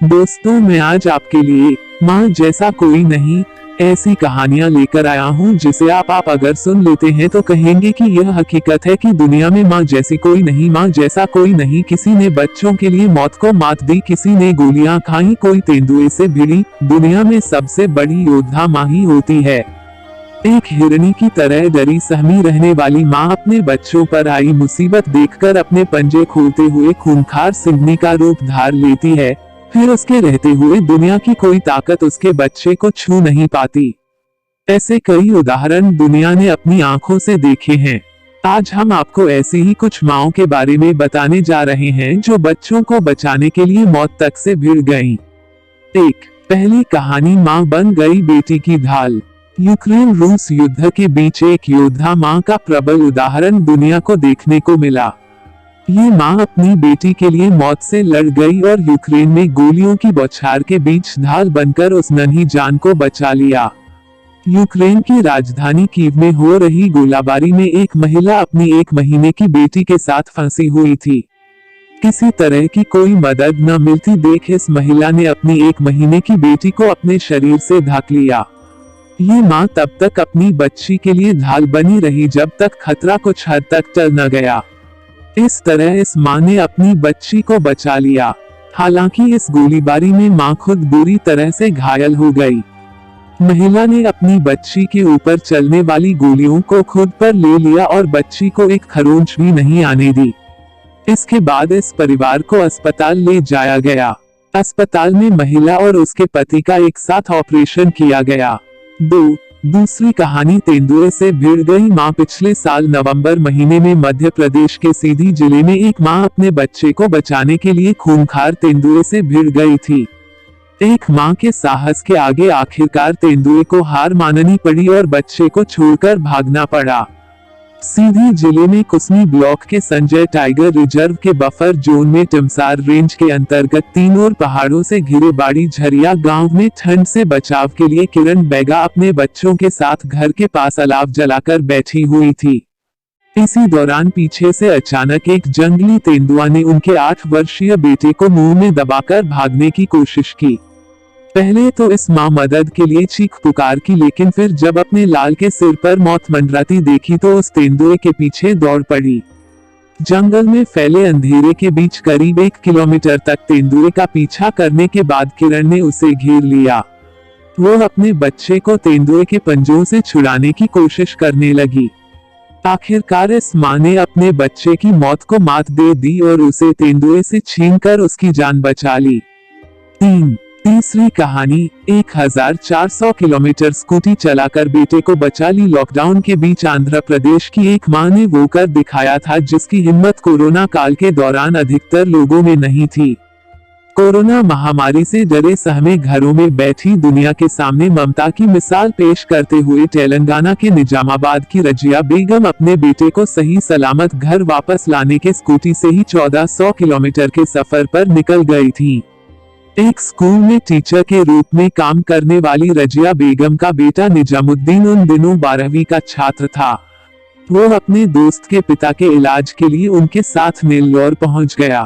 दोस्तों, मैं आज आपके लिए माँ जैसा कोई नहीं ऐसी कहानियाँ लेकर आया हूँ जिसे आप अगर सुन लेते हैं तो कहेंगे कि यह हकीकत है कि दुनिया में माँ जैसी कोई नहीं, माँ जैसा कोई नहीं। किसी ने बच्चों के लिए मौत को मात दी, किसी ने गोलियां खाई, कोई तेंदुए से भिड़ी। दुनिया में सबसे बड़ी योद्धा माँ ही होती है। एक हिरणी की तरह डरी सहमी रहने वाली माँ अपने बच्चों पर आई मुसीबत देखकर अपने पंजे खोलते हुए खूंखार सिंहनी का रूप धार लेती है। फिर उसके रहते हुए दुनिया की कोई ताकत उसके बच्चे को छू नहीं पाती। ऐसे कई उदाहरण दुनिया ने अपनी आंखों से देखे हैं। आज हम आपको ऐसी ही कुछ माँओं के बारे में बताने जा रहे हैं जो बच्चों को बचाने के लिए मौत तक से भिड़ गईं। पहली कहानी, माँ बन गई बेटी की ढाल। यूक्रेन रूस युद्ध के बीच एक योद्धा माँ का प्रबल उदाहरण दुनिया को देखने को मिला। ये माँ अपनी बेटी के लिए मौत से लड़ गई और यूक्रेन में गोलियों की बौछार के बीच ढाल बनकर उस नन्ही जान को बचा लिया। यूक्रेन की राजधानी कीव में हो रही गोलाबारी में एक महिला अपनी 1 महीने की बेटी के साथ फंसी हुई थी। किसी तरह की कोई मदद न मिलती देख इस महिला ने अपनी 1 महीने की बेटी को अपने शरीर से ढक लिया। ये माँ तब तक अपनी बच्ची के लिए ढाल बनी रही जब तक खतरा कुछ हद तक टल न गया। इस तरह इस माँ ने अपनी बच्ची को बचा लिया। हालांकि इस गोलीबारी में माँ खुद बुरी तरह से घायल हो गई। महिला ने अपनी बच्ची के ऊपर चलने वाली गोलियों को खुद पर ले लिया और बच्ची को एक खरोंच भी नहीं आने दी। इसके बाद इस परिवार को अस्पताल ले जाया गया। अस्पताल में महिला और उसके पति का एक साथ ऑपरेशन किया गया। दूसरी कहानी, तेंदुए से भिड़ गई माँ। पिछले साल नवंबर महीने में मध्य प्रदेश के सीधी जिले में एक माँ अपने बच्चे को बचाने के लिए खूंखार तेंदुए से भिड़ गई थी। एक माँ के साहस के आगे आखिरकार तेंदुए को हार माननी पड़ी और बच्चे को छोड़कर भागना पड़ा। सीधी जिले में कुसमी ब्लॉक के संजय टाइगर रिजर्व के बफर जोन में टिमसार रेंज के अंतर्गत 3 और पहाड़ों से घिरे बाड़ी झरिया गांव में ठंड से बचाव के लिए किरण बैगा अपने बच्चों के साथ घर के पास अलाव जलाकर बैठी हुई थी। इसी दौरान पीछे से अचानक एक जंगली तेंदुआ ने उनके 8 वर्षीय बेटे को मुंह में दबाकर भागने की कोशिश की। पहले तो इस माँ मदद के लिए चीख पुकार की, लेकिन फिर जब अपने लाल के सिर पर मौत मंडराती देखी तो उस तेंदुए के पीछे दौड़ पड़ी। जंगल में फैले अंधेरे के बीच करीब 1 किलोमीटर तक तेंदुए का पीछा करने के बाद किरण ने उसे घेर लिया। वो अपने बच्चे को तेंदुए के पंजों से छुड़ाने की कोशिश करने लगी। आखिरकार इस माँ ने अपने बच्चे की मौत को मात दे दी और उसे तेंदुए से छीनकर उसकी जान बचा ली। तीसरी कहानी, 1400 किलोमीटर स्कूटी चलाकर बेटे को बचा ली। लॉकडाउन के बीच आंध्र प्रदेश की एक माँ ने वो कर दिखाया था जिसकी हिम्मत कोरोना काल के दौरान अधिकतर लोगों में नहीं थी। कोरोना महामारी से डरे सहमे घरों में बैठी दुनिया के सामने ममता की मिसाल पेश करते हुए तेलंगाना के निजामाबाद की रजिया बेगम अपने बेटे को सही सलामत घर वापस लाने के स्कूटी से ही 1400 किलोमीटर के सफर पर निकल गई थी। एक स्कूल में टीचर के रूप में काम करने वाली रजिया बेगम का बेटा निजामुद्दीन उन दिनों 12वीं का छात्र था। वो अपने दोस्त के पिता के इलाज के लिए उनके साथ नेल्लोर पहुंच गया।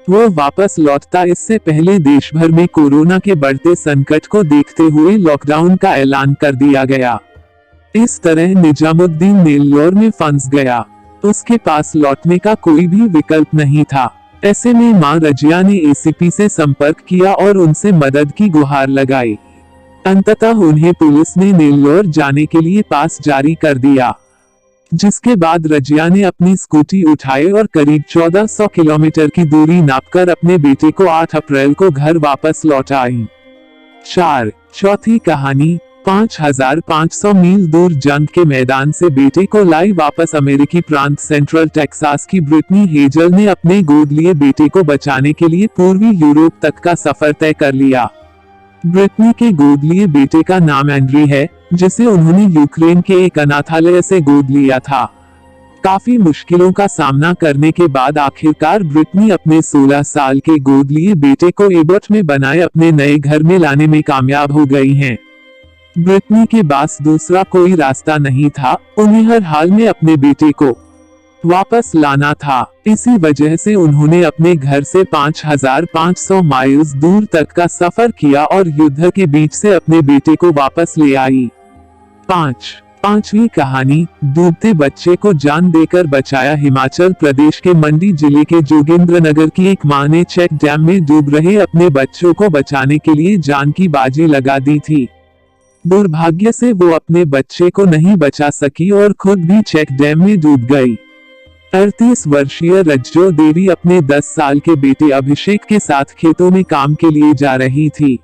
वो वापस लौटता इससे पहले देश भर में कोरोना के बढ़ते संकट को देखते हुए लॉकडाउन का ऐलान कर दिया गया। इस तरह निजामुद्दीन नेल्लोर में फंस गया। उसके पास लौटने का कोई भी विकल्प नहीं था। ऐसे में मां रजिया ने एसीपी से संपर्क किया और उनसे मदद की गुहार लगाई। अंततः उन्हें पुलिस ने नेल्लोर जाने के लिए पास जारी कर दिया, जिसके बाद रजिया ने अपनी स्कूटी उठाई और करीब 1400 किलोमीटर की दूरी नापकर अपने बेटे को 8 अप्रैल को घर वापस लौटाई। चौथी कहानी, 5500 मील दूर जंग के मैदान से बेटे को लाई वापस। अमेरिकी प्रांत सेंट्रल टेक्सास की ब्रिटनी हेजल ने अपने गोद लिए बेटे को बचाने के लिए पूर्वी यूरोप तक का सफर तय कर लिया। ब्रिटनी के गोद लिए बेटे का नाम एंड्री है, जिसे उन्होंने यूक्रेन के एक अनाथालय से गोद लिया था। काफी मुश्किलों का सामना करने के बाद आखिरकार ब्रिटनी अपने 16 साल के गोद लिए बेटे को एबर्ट में बनाए अपने नए घर में लाने में कामयाब हो गई हैं। ब्रिटनी के पास दूसरा कोई रास्ता नहीं था। उन्हें हर हाल में अपने बेटे को वापस लाना था। इसी वजह से उन्होंने अपने घर से 5500 माइल्स दूर तक का सफर किया और युद्ध के बीच से अपने बेटे को वापस ले आई। पांचवी कहानी, डूबते बच्चे को जान देकर बचाया। हिमाचल प्रदेश के मंडी जिले के जोगिंद्रनगर की एक मां ने चेक डैम में डूब रहे अपने बच्चों को बचाने के लिए जान की बाजी लगा दी थी। दुर्भाग्य से वो अपने बच्चे को नहीं बचा सकी और खुद भी चेक डैम में डूब गई। 38 वर्षीय रज्जो देवी अपने 10 साल के बेटे अभिषेक के साथ खेतों में काम के लिए जा रही थी।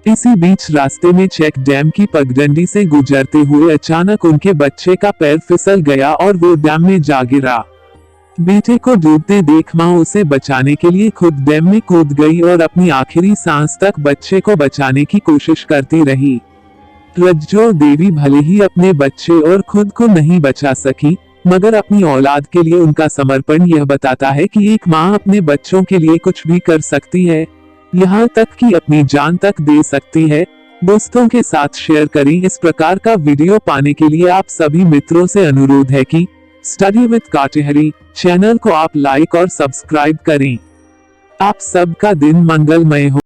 इसी बीच रास्ते में चेक डैम की पगडंडी से गुजरते हुए अचानक उनके बच्चे का पैर फिसल गया और वो डैम में जा गिरा। बेटे को डूबते देख मां उसे बचाने के लिए खुद डैम में कूद गई और अपनी आखिरी सांस तक बच्चे को बचाने की कोशिश करती रही। रज्जो देवी भले ही अपने बच्चे और खुद को नहीं बचा सकी, मगर अपनी औलाद के लिए उनका समर्पण यह बताता है कि एक मां अपने बच्चों के लिए कुछ भी कर सकती है, यहाँ तक कि अपनी जान तक दे सकती है। दोस्तों के साथ शेयर करें। इस प्रकार का वीडियो पाने के लिए आप सभी मित्रों से अनुरोध है कि स्टडी विद काटेहरी चैनल को आप लाइक और सब्सक्राइब करें। आप सबका दिन मंगलमय हो।